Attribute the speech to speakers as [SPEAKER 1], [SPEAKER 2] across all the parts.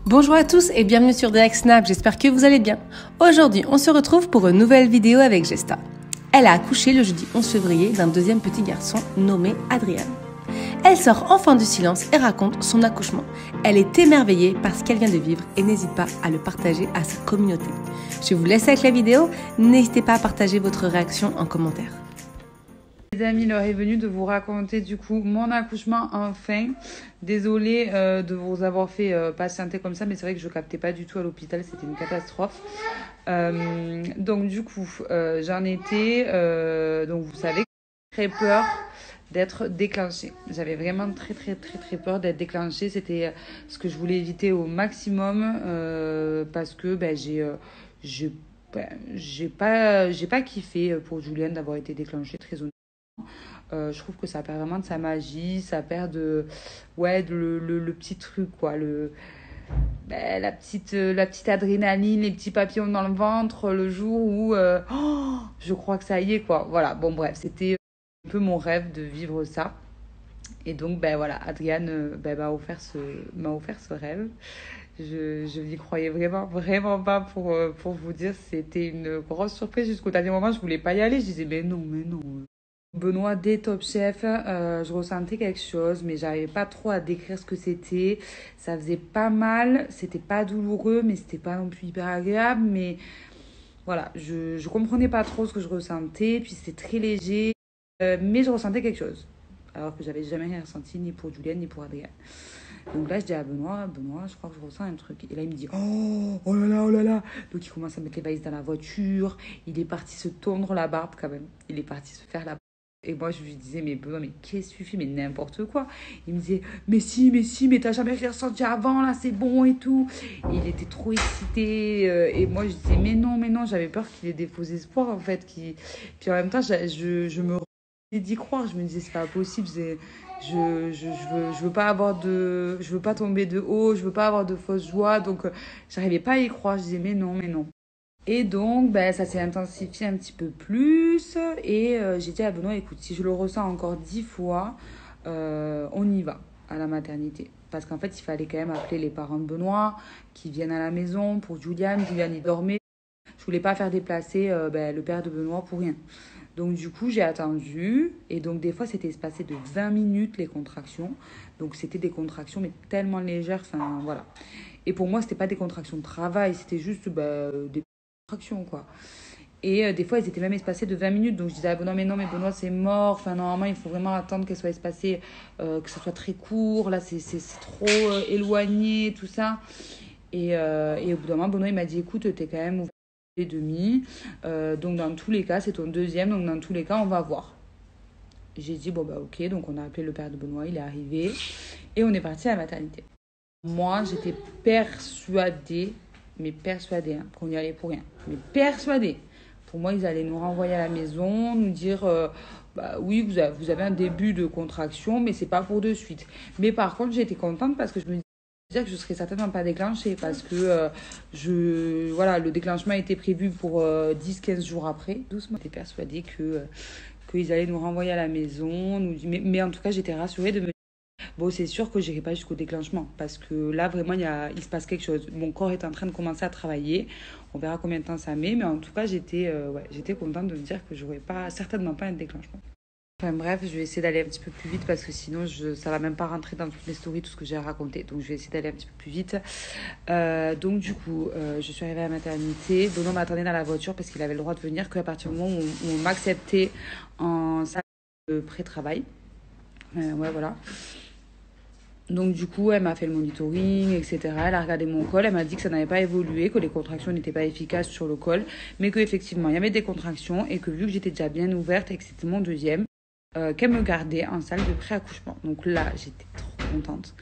[SPEAKER 1] Bonjour à tous et bienvenue sur Direct Snap, j'espère que vous allez bien. Aujourd'hui, on se retrouve pour une nouvelle vidéo avec Gesta. Elle a accouché le jeudi 11 février d'un deuxième petit garçon nommé Adrian. Elle sort enfin du silence et raconte son accouchement. Elle est émerveillée par ce qu'elle vient de vivre et n'hésite pas à le partager à sa communauté. Je vous laisse avec la vidéo, n'hésitez pas à partager votre réaction en commentaire.
[SPEAKER 2] Les amis, l'heure est venue de vous raconter du coup mon accouchement enfin. Désolée de vous avoir fait patienter comme ça, mais c'est vrai que je captais pas du tout à l'hôpital, c'était une catastrophe. Donc du coup, j'en étais, donc vous savez, très peur d'être déclenchée. J'avais vraiment très peur d'être déclenchée. C'était ce que je voulais éviter au maximum parce que j'ai pas kiffé pour Julienne d'avoir été déclenchée, très honnêtement. Je trouve que ça perd vraiment de sa magie, ça perd le petit truc, quoi, la petite adrénaline, les petits papillons dans le ventre le jour où je crois que ça y est, quoi. Voilà, bon bref, c'était un peu mon rêve de vivre ça. Et donc, voilà, Adriane m'a offert ce rêve. Je n'y croyais vraiment pas pour vous dire. C'était une grosse surprise jusqu'au dernier moment. Je voulais pas y aller. Je disais, mais non. Benoît des Top Chef, je ressentais quelque chose, mais j'arrivais pas trop à décrire ce que c'était. Ça faisait pas mal, c'était pas douloureux, mais c'était pas non plus hyper agréable. Mais voilà, je comprenais pas trop ce que je ressentais, puis c'était très léger, mais je ressentais quelque chose. Alors que j'avais jamais rien ressenti, ni pour Julienne, ni pour Adrien. Donc là, je dis à Benoît, je crois que je ressens un truc. Et là, il me dit, oh là là. Donc il commence à mettre les valises dans la voiture. Il est parti se tondre la barbe quand même. Il est parti se faire la barbe. Et moi, je lui disais, mais Benoît, mais qu'est-ce que tu fais? Mais n'importe quoi. Il me disait, mais si, t'as jamais rien ressenti avant, là, c'est bon et tout. Et il était trop excité. Et moi, je disais, mais non, j'avais peur qu'il ait des faux espoirs, en fait. Puis en même temps, je me refusais d'y croire. Je me disais, c'est pas possible. Je veux pas tomber de haut, je veux pas avoir de fausse joie. Donc, j'arrivais pas à y croire. Je disais, mais non. Et donc, ça s'est intensifié un petit peu plus. Et j'ai dit à Benoît, écoute, si je le ressens encore 10 fois, on y va à la maternité. Parce qu'en fait, il fallait quand même appeler les parents de Benoît qui viennent à la maison pour Juliane. Juliane y dormait. Je voulais pas faire déplacer le père de Benoît pour rien. Donc du coup, j'ai attendu. Et donc des fois, c'était espacé de 20 minutes les contractions. Donc c'était des contractions, mais tellement légères. Enfin, voilà. Et pour moi, c'était pas des contractions de travail. C'était juste des contractions, quoi. Et des fois, elles étaient même espacées de 20 minutes. Donc je disais, ah, non, mais Benoît, c'est mort. Enfin, normalement, il faut vraiment attendre qu'elle soit espacée, que ça soit très court. Là, c'est trop éloigné, tout ça. Et au bout d'un moment, Benoît, il m'a dit, écoute, t'es quand même ouvert et demi. Donc dans tous les cas, c'est ton deuxième. Donc dans tous les cas, on va voir. J'ai dit, ok. Donc on a appelé le père de Benoît. Il est arrivé. Et on est parti à la maternité. Moi, j'étais persuadée, qu'on y allait pour rien. Mais persuadée. Pour moi, ils allaient nous renvoyer à la maison, nous dire, oui, vous avez un début de contraction, mais c'est pas pour de suite. Mais par contre, j'étais contente parce que je me dire que je serais certainement pas déclenchée parce que le déclenchement était prévu pour 10-15 jours après. Doucement, j'étais persuadée qu'ils allaient nous renvoyer à la maison. Mais en tout cas, j'étais rassurée de me dire, bon, c'est sûr que j'irai pas jusqu'au déclenchement parce que là, vraiment, il se passe quelque chose. Mon corps est en train de commencer à travailler. On verra combien de temps ça met. Mais en tout cas, j'étais contente de me dire que j'aurais certainement pas un déclenchement. Enfin bref, je vais essayer d'aller un petit peu plus vite parce que sinon ça va même pas rentrer dans toutes les stories, tout ce que j'ai raconté. Donc je vais essayer d'aller un petit peu plus vite. Donc du coup, je suis arrivée à la maternité. Benoît m'attendait dans la voiture parce qu'il avait le droit de venir qu'à partir du moment où on m'acceptait en salle de pré-travail. Voilà. Donc du coup, elle m'a fait le monitoring, etc. Elle a regardé mon col, elle m'a dit que ça n'avait pas évolué, que les contractions n'étaient pas efficaces sur le col, mais qu'effectivement, il y avait des contractions et que vu que j'étais déjà bien ouverte et que c'était mon deuxième, qu'elle me gardait en salle de pré-accouchement. Donc là, j'étais trop contente.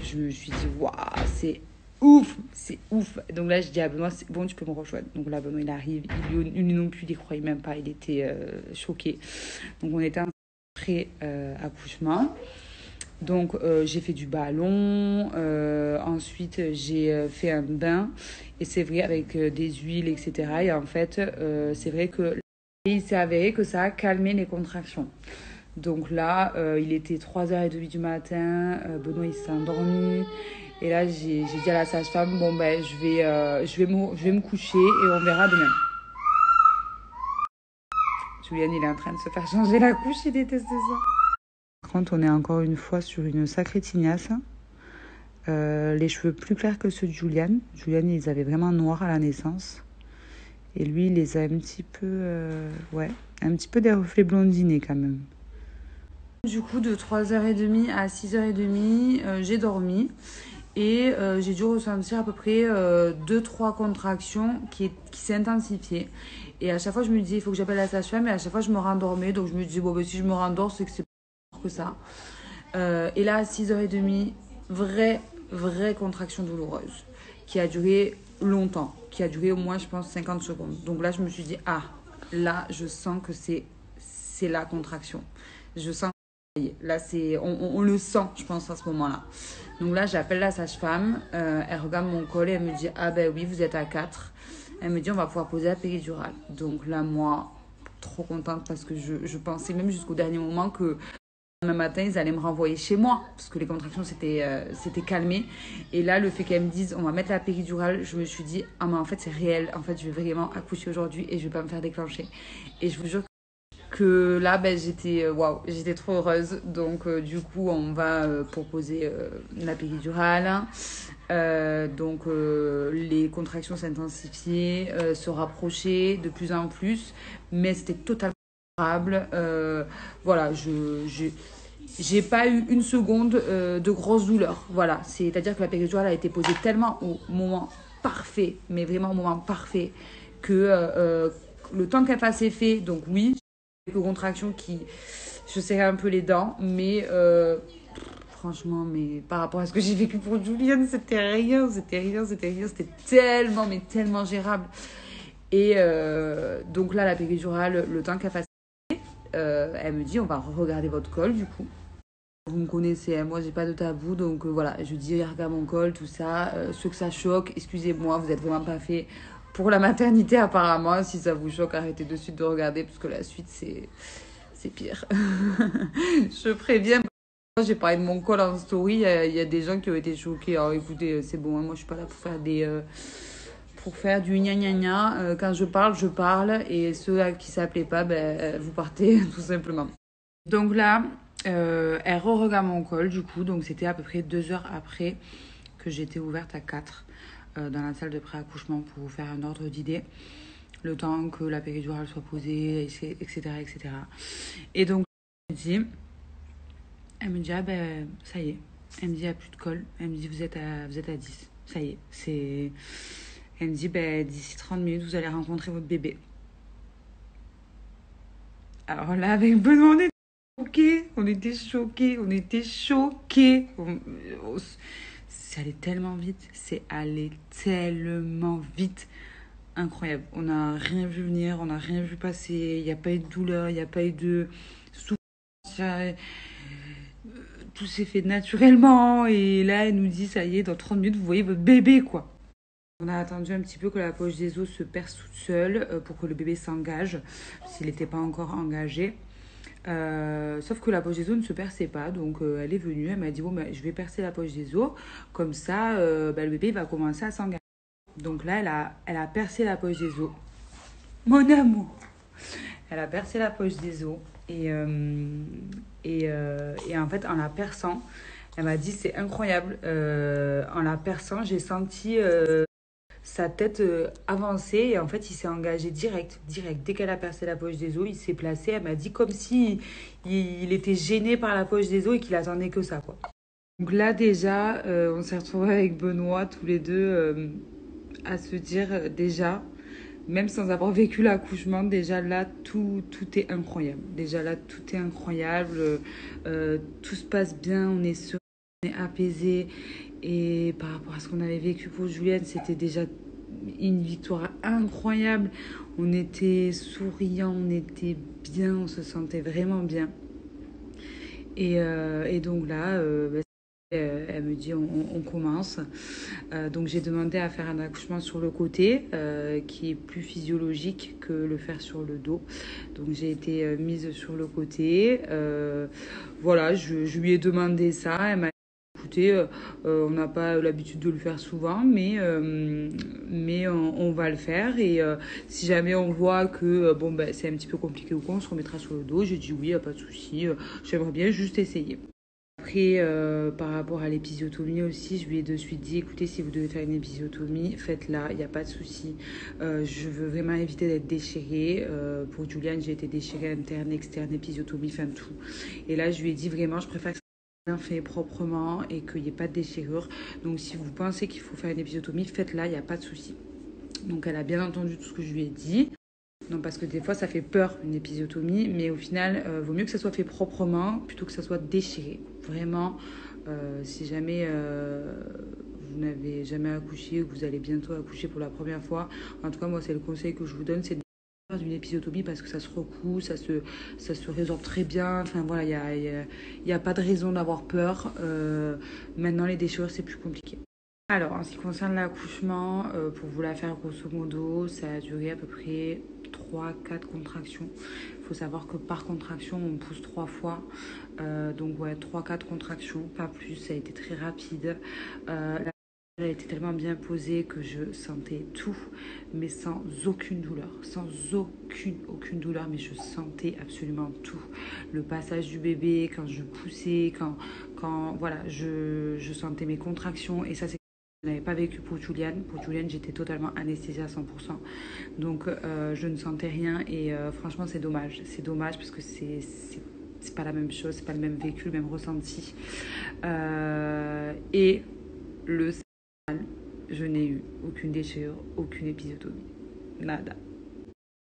[SPEAKER 2] Je me suis dit, waouh, c'est ouf. Donc là, je dis à Benoît, c'est bon, tu peux me rejoindre. Donc là, Benoît, il arrive, il non plus, il n'y croyait même pas, il était choqué. Donc on était en pré-accouchement. Donc j'ai fait du ballon, ensuite j'ai fait un bain, et c'est vrai avec des huiles, etc. Et en fait, c'est vrai que il s'est avéré que ça a calmé les contractions. Donc là, il était 3h30 du matin, Benoît il s'est endormi. Et là, j'ai dit à la sage-femme, bon ben, je vais me coucher et on verra demain. Julien, il est en train de se faire changer la couche, il déteste ça. Par contre, on est encore une fois sur une sacrée tignasse. Les cheveux plus clairs que ceux de Julien. Julien, ils avaient vraiment noir à la naissance. Et lui, il les a un petit peu... un petit peu des reflets blondinés quand même. Du coup, de 3h30 à 6h30, j'ai dormi. Et j'ai dû ressentir à peu près 2-3 contractions qui s'est intensifiée. Et à chaque fois, je me disais, il faut que j'appelle la sage-femme. Et à chaque fois, je me rendormais. Donc, je me disais, bon, ben, si je me rendors, c'est que c'est pas que ça. Et là, à 6h30, vraie contraction douloureuse qui a duré longtemps. Qui a duré au moins, je pense, 50 secondes. Donc là, je me suis dit, ah, là, je sens que c'est la contraction. Je sens là, on le sent, je pense, à ce moment-là. Donc là, j'appelle la sage-femme. Elle regarde mon col et elle me dit, ah ben oui, vous êtes à 4. Elle me dit, on va pouvoir poser la péridurale. Donc là, moi, trop contente parce que je pensais même jusqu'au dernier moment que demain matin, ils allaient me renvoyer chez moi parce que les contractions s'étaient calmées. Et là, le fait qu'elle me dise, on va mettre la péridurale, je me suis dit, ah mais en fait, c'est réel. En fait, je vais vraiment accoucher aujourd'hui et je vais pas me faire déclencher. Et je vous jure que là, ben, j'étais trop heureuse. Donc, du coup, on va pour poser la péridurale. Les contractions s'intensifiaient, se rapprochaient de plus en plus, mais c'était totalement durable. Voilà, j'ai pas eu une seconde de grosse douleur. Voilà, c'est-à-dire que la péridurale a été posée tellement au moment parfait, mais vraiment au moment parfait, que le temps qu'elle fasse effet, donc oui, quelques contractions qui... Je serrais un peu les dents, mais franchement, mais par rapport à ce que j'ai vécu pour Julian, c'était rien. C'était tellement, mais tellement gérable. Et donc là, la péridurale, le temps qu'elle fasse, elle me dit, on va regarder votre col, du coup. Vous me connaissez, hein, moi j'ai pas de tabou, donc voilà, je dis regarde mon col, tout ça. Ceux que ça choque, excusez-moi, vous êtes vraiment pas fait pour la maternité apparemment. Si ça vous choque, arrêtez de suite de regarder, parce que la suite c'est pire. Je préviens. J'ai parlé de mon col en story, il y a des gens qui ont été choqués. Alors écoutez, c'est bon, hein, moi je suis pas là pour faire pour faire du gna gna gna. Quand je parle, et ceux à qui ça plaît pas, ben, vous partez tout simplement. Donc là, elle re-regarde mon col du coup, donc c'était à peu près 2 heures après que j'étais ouverte à 4 dans la salle de pré-accouchement pour vous faire un ordre d'idée. Le temps que la péridurale soit posée, etc. etc. Et donc, elle me dit, ah ben, ça y est. Elle me dit, il n'y a plus de col. Elle me dit, vous êtes à 10. Ça y est. Elle me dit, ben, d'ici 30 minutes, vous allez rencontrer votre bébé. Alors là, avec Benoît, on était choqués. C'est allé tellement vite. Incroyable. On n'a rien vu venir, on n'a rien vu passer. Il n'y a pas eu de douleur, il n'y a pas eu de souffrance. Tout s'est fait naturellement. Et là, elle nous dit, ça y est, dans 30 minutes, vous voyez votre bébé, quoi. On a attendu un petit peu que la poche des os se perce toute seule pour que le bébé s'engage, s'il n'était pas encore engagé. Sauf que la poche des os ne se perçait pas, donc elle est venue, elle m'a dit, bon, ben, je vais percer la poche des os, comme ça, le bébé va commencer à s'engager. Donc là, elle a percé la poche des os. Mon amour! Elle a percé la poche des os. Et en fait, en la perçant, elle m'a dit, c'est incroyable. En la perçant, j'ai senti sa tête avancer. Et en fait, il s'est engagé direct. Dès qu'elle a percé la poche des os, il s'est placé. Elle m'a dit comme si il était gêné par la poche des os et qu'il attendait que ça, quoi. Donc là, déjà, on s'est retrouvés avec Benoît, tous les deux, à se dire déjà, même sans avoir vécu l'accouchement, déjà là, tout est incroyable. Tout se passe bien, on est serein, on est apaisé. Et par rapport à ce qu'on avait vécu pour Julienne, c'était déjà une victoire incroyable. On était souriants, on était bien, on se sentait vraiment bien. Et donc là, Elle me dit on commence. Donc j'ai demandé à faire un accouchement sur le côté qui est plus physiologique que le faire sur le dos. Donc j'ai été mise sur le côté. Voilà, je lui ai demandé ça. Elle m'a dit écoutez, on n'a pas l'habitude de le faire souvent, mais on va le faire. Et si jamais on voit que bon, ben, c'est un petit peu compliqué ou quoi, on se remettra sur le dos. J'ai dit oui, y a pas de souci. J'aimerais bien juste essayer. Après, par rapport à l'épisiotomie aussi, je lui ai de suite dit, écoutez, si vous devez faire une épisiotomie, faites-la, il n'y a pas de souci. Je veux vraiment éviter d'être déchirée. Pour Juliane, j'ai été déchirée interne, externe, épisiotomie, enfin tout. Et là, je lui ai dit vraiment, je préfère que ça soit bien fait proprement et qu'il n'y ait pas de déchirure. Donc, si vous pensez qu'il faut faire une épisiotomie, faites-la, il n'y a pas de souci. Donc, elle a bien entendu tout ce que je lui ai dit. Non, parce que des fois, ça fait peur, une épisiotomie, mais au final, vaut mieux que ça soit fait proprement plutôt que ça soit déchiré. Vraiment, si jamais vous n'avez jamais accouché ou que vous allez bientôt accoucher pour la première fois, en tout cas, moi, c'est le conseil que je vous donne, c'est de faire une épisiotomie parce que ça se recoue, ça se résorbe très bien. Enfin, voilà, y a pas de raison d'avoir peur. Maintenant, les déchirures, c'est plus compliqué. Alors, en ce qui concerne l'accouchement, pour vous la faire grosso modo, ça a duré à peu près 3-4 contractions. Il faut savoir que par contraction, on pousse 3 fois. Donc, ouais, 3-4 contractions, pas plus. Ça a été très rapide. La elle a été tellement bien posée que je sentais tout, mais sans aucune douleur. Sans aucune douleur, mais je sentais absolument tout. Le passage du bébé, quand je poussais, voilà, je sentais mes contractions. Et ça, c'est je n'avais pas vécu pour Juliane. Pour Juliane, j'étais totalement anesthésiée à 100%. Donc, je ne sentais rien. Et franchement, c'est dommage. C'est dommage parce que c'est pas la même chose, c'est pas le même vécu, le même ressenti. Et le salle, je n'ai eu aucune déchirure, aucune épisiotomie. Nada.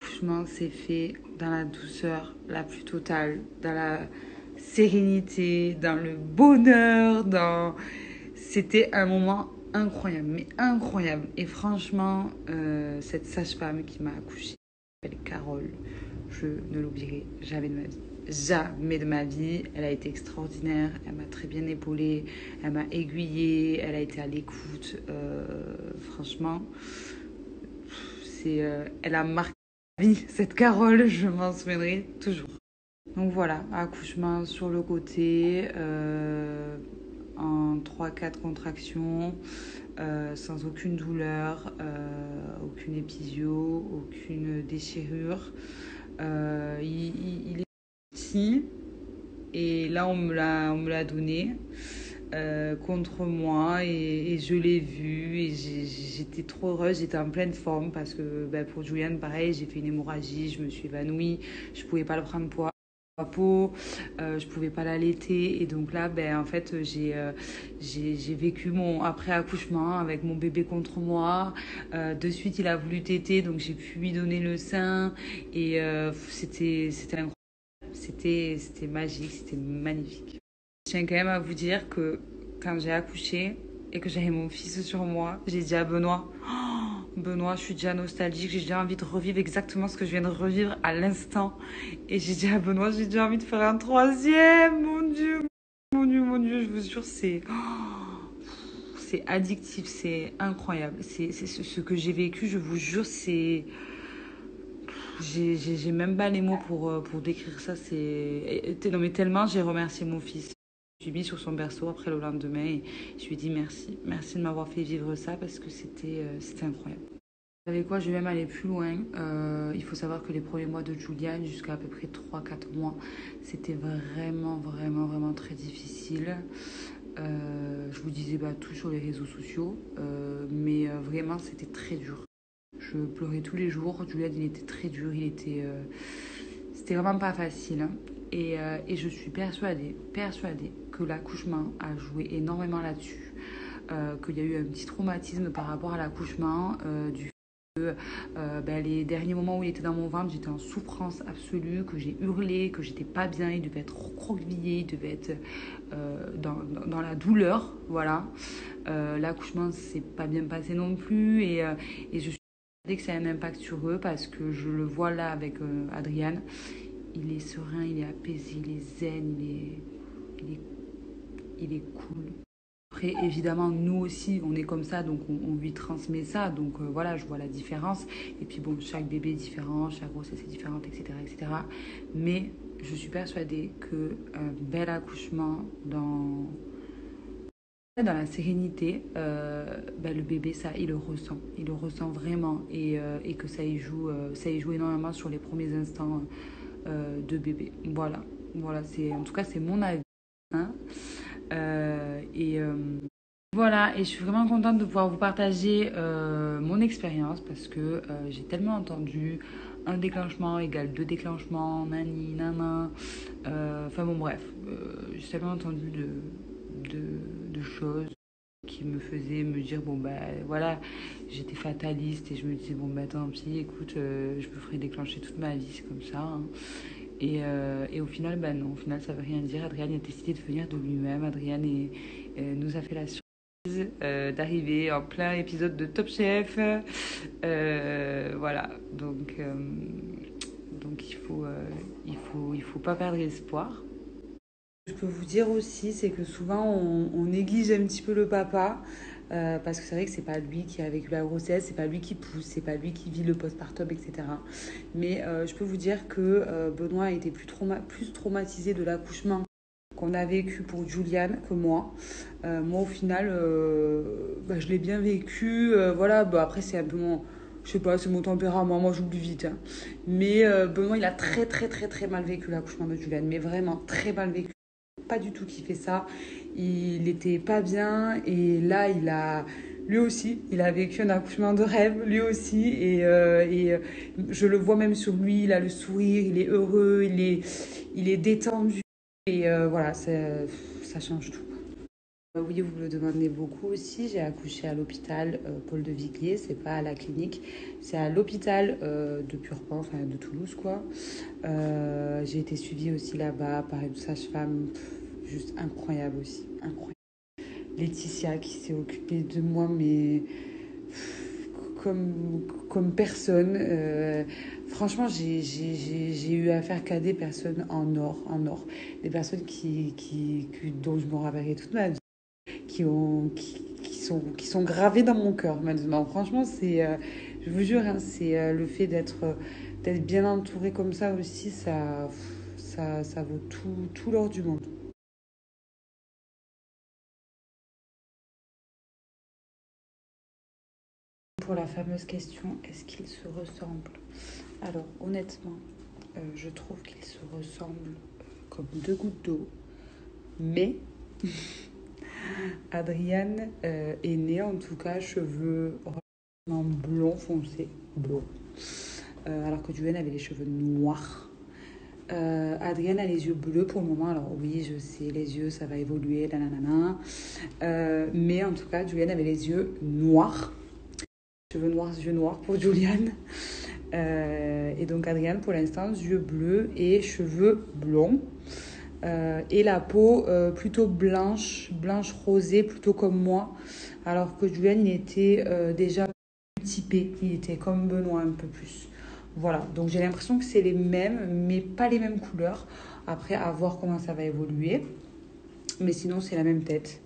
[SPEAKER 2] L'accouchement s'est fait dans la douceur la plus totale, dans la sérénité, dans le bonheur, dans... C'était un moment incroyable, mais incroyable. Et franchement, cette sage-femme qui m'a accouchée, elle s'appelle Carole, je ne l'oublierai jamais de ma vie. Jamais de ma vie. Elle a été extraordinaire, elle m'a très bien épaulée, elle m'a aiguillée, elle a été à l'écoute. Franchement, elle a marqué ma vie, cette Carole, je m'en souviendrai toujours. Donc voilà, accouchement sur le côté, en 3-4 contractions, sans aucune douleur, aucune épisio, aucune déchirure. Il est petit et là on me l'a donné contre moi et je l'ai vu et j'étais trop heureuse, j'étais en pleine forme parce que pour Juliane pareil, j'ai fait une hémorragie, je me suis évanouie, je pouvais pas le prendre pour peau, je pouvais pas l'allaiter et donc là en fait j'ai vécu mon après accouchement avec mon bébé contre moi. De suite il a voulu téter donc j'ai pu lui donner le sein et c'était incroyable, c'était magique, c'était magnifique. Je tiens quand même à vous dire que quand j'ai accouché et que j'avais mon fils sur moi, j'ai dit à Benoît, oh, Benoît, je suis déjà nostalgique, j'ai déjà envie de revivre exactement ce que je viens de revivre à l'instant. Et j'ai dit à Benoît, j'ai déjà envie de faire un troisième, mon Dieu, je vous jure, c'est addictif, c'est incroyable. C'est ce que j'ai vécu, je vous jure, c'est... J'ai même pas les mots pour décrire ça. Non, mais tellement j'ai remercié mon fils. Je suis mis sur son berceau après le lendemain et je lui ai dit merci. Merci de m'avoir fait vivre ça parce que c'était incroyable. Vous savez quoi, je vais même aller plus loin. Il faut savoir que les premiers mois de Juliane, jusqu'à à peu près 3-4 mois, c'était vraiment très difficile. Je vous disais tout sur les réseaux sociaux, mais vraiment c'était très dur. Je pleurais tous les jours. Juliette, il était très dur. C'était vraiment pas facile. Hein. Et je suis persuadée que l'accouchement a joué énormément là-dessus. Qu'il y a eu un petit traumatisme par rapport à l'accouchement. Du fait que les derniers moments où il était dans mon ventre, j'étais en souffrance absolue, que j'ai hurlé, que j'étais pas bien. Il devait être recroquevillé, il devait être dans la douleur. Voilà. L'accouchement s'est pas bien passé non plus. Et je suis que ça a un impact sur eux parce que je le vois là avec Adriane. Il est serein, il est apaisé, il est zen, il est il est cool. Après, évidemment, nous aussi, on est comme ça, donc on lui transmet ça. Donc voilà, je vois la différence. Et puis bon, chaque bébé est différent, chaque grossesse est différente, etc., etc. Mais je suis persuadée qu'un bel accouchement dans la sérénité, ben, le bébé, ça, il le ressent vraiment et que ça y joue énormément sur les premiers instants de bébé. Voilà, en tout cas, c'est mon avis. Hein. Euh, et euh, voilà, et je suis vraiment contente de pouvoir vous partager mon expérience parce que j'ai tellement entendu un déclenchement égale deux déclenchements, nani, nana. Enfin bon, bref, j'ai tellement entendu de choses qui me faisaient me dire, bon, bah voilà, j'étais fataliste et je me disais, bon, bah tant pis, écoute, je me ferai déclencher toute ma vie, c'est comme ça. Hein. Et au final, bah non, au final, ça veut rien dire. Adrien a décidé de venir de lui-même. Adrien nous a fait la surprise d'arriver en plein épisode de Top Chef. Voilà, donc il faut pas perdre espoir. Je peux vous dire aussi, c'est que souvent on néglige un petit peu le papa parce que c'est vrai que c'est pas lui qui a vécu la grossesse, c'est pas lui qui pousse, c'est pas lui qui vit le postpartum, etc. Mais je peux vous dire que Benoît a été plus traumatisé de l'accouchement qu'on a vécu pour Juliane que moi. Moi, au final, bah, je l'ai bien vécu. Voilà, bah, après, c'est un peu mon. Je sais pas, c'est mon tempérament, moi j'oublie vite. Hein. Mais Benoît, il a très très très très mal vécu l'accouchement de Juliane, mais vraiment très mal vécu. Pas du tout kiffé ça. Il était pas bien et là, lui aussi, il a vécu un accouchement de rêve, lui aussi. Et je le vois même sur lui, il a le sourire, il est heureux, il est détendu. Et voilà, ça change tout. Oui, vous me le demandez beaucoup aussi. J'ai accouché à l'hôpital Paul de Viglier, c'est pas à la clinique, c'est à l'hôpital de Purpan, enfin de Toulouse quoi. J'ai été suivie aussi là-bas par une sage-femme juste incroyable aussi, incroyable. Laetitia qui s'est occupée de moi, mais comme personne. Franchement, j'ai eu affaire qu'à des personnes en or. Des personnes dont je me rappellerai toute ma vie, qui sont gravées dans mon cœur maintenant. Franchement, je vous jure, hein, c'est le fait d'être bien entouré comme ça aussi, ça vaut tout l'or du monde. Pour la fameuse question, est-ce qu'ils se ressemblent? Alors, honnêtement, je trouve qu'ils se ressemblent comme deux gouttes d'eau. Mais Adriane est née, en tout cas, cheveux relativement blond foncé, blond. Alors que Julienne avait les cheveux noirs. Adrienne a les yeux bleus pour le moment. Alors oui, je sais, les yeux, ça va évoluer, nanana. Mais en tout cas, Julienne avait les yeux noirs. Cheveux noirs, yeux noirs pour Juliane. Et donc Adrienne, pour l'instant, yeux bleus et cheveux blonds. Et la peau plutôt blanche rosée, plutôt comme moi. Alors que Juliane, il était déjà typé. Il était comme Benoît un peu plus. Voilà, donc j'ai l'impression que c'est les mêmes, mais pas les mêmes couleurs. Après, à voir comment ça va évoluer. Mais sinon, c'est la même tête.